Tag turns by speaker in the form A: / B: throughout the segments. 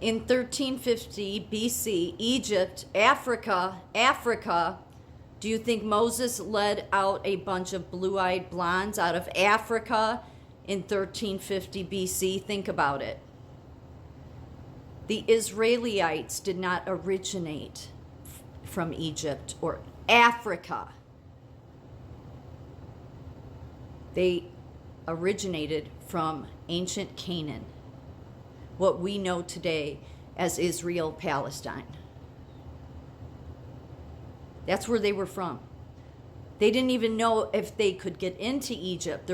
A: In 1350 BC, Egypt, Africa, do you think Moses led out a bunch of blue-eyed blondes out of Africa in 1350 BC? Think about it. The Israelites did not originate from Egypt or Africa. They originated from ancient Canaan, what we know today as Israel, Palestine. That's where they were from. They didn't even know if they could get into Egypt.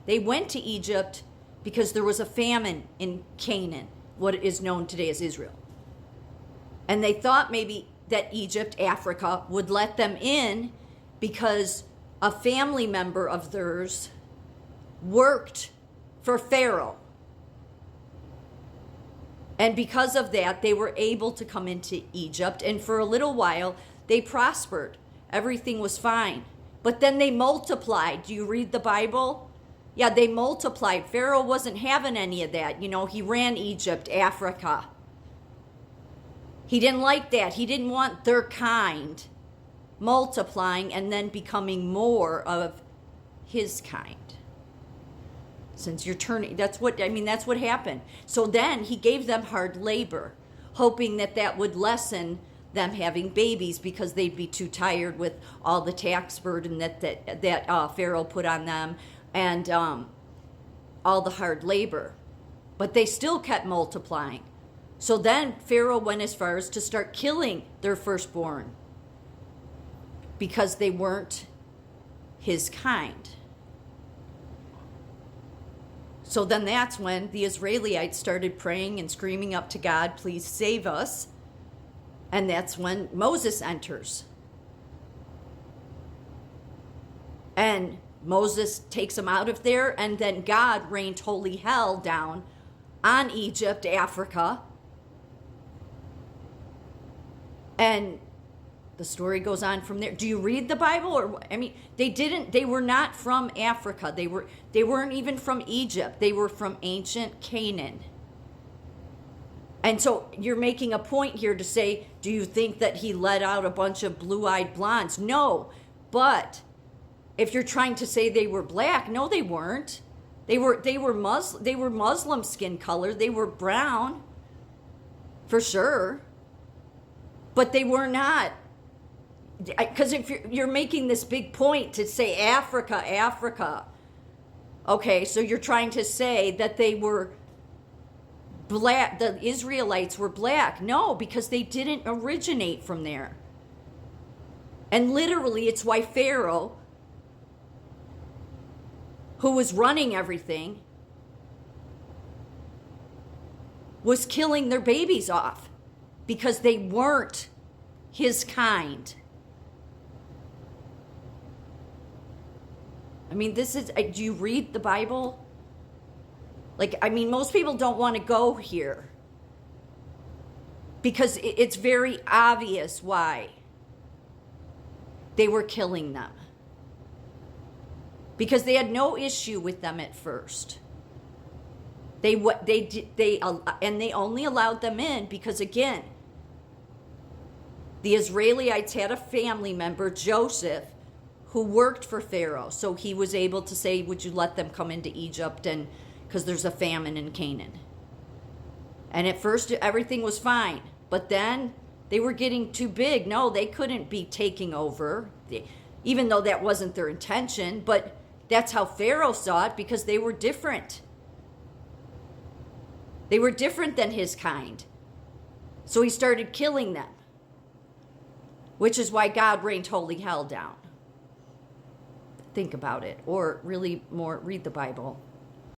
A: They went to Egypt because there was a famine in Canaan, what is known today as Israel. And they thought maybe that Egypt, Africa, would let them in because a family member of theirs worked for Pharaoh. And because of that, they were able to come into Egypt. And for a little while, they prospered. Everything was fine. But then they multiplied. Do you read the Bible? Yeah, they multiplied. Pharaoh wasn't having any of that. You know, he ran Egypt, Africa. He didn't like that. He didn't want their kind multiplying and then becoming more of his kind. Since you're turning, that's what happened. So then he gave them hard labor, hoping that would lessen them having babies because they'd be too tired with all the tax burden that Pharaoh put on them and all the hard labor. But they still kept multiplying. So then Pharaoh went as far as to start killing their firstborn because they weren't his kind. So then that's when the Israelites started praying and screaming up to God, please save us. And that's when Moses enters. And Moses takes them out of there, and then God rained holy hell down on Egypt, Africa. And the story goes on from there. Do you read the Bible? Or they were not from Africa. They weren't even from Egypt. They were from ancient Canaan. And so you're making a point here to say, do you think that he let out a bunch of blue-eyed blondes? No. But if you're trying to say they were black, no, they weren't. They were Muslim skin color. They were brown, for sure. But they were not. Because if you're making this big point to say Africa. Okay, so you're trying to say that they were black, the Israelites were black. No, because they didn't originate from there. And literally, it's why Pharaoh, who was running everything, was killing their babies off because they weren't his kind. Do you read the Bible? Most people don't want to go here because it's very obvious why they were killing them. Because they had no issue with them at first. They only allowed them in because, again, the Israelites had a family member, Joseph, who worked for Pharaoh. So he was able to say, would you let them come into Egypt, and because there's a famine in Canaan. And at first everything was fine, but then they were getting too big. No, they couldn't be taking over, even though that wasn't their intention, but that's how Pharaoh saw it because they were different. They were different than his kind. So he started killing them, which is why God rained holy hell down. Think about it, or really more, read the Bible.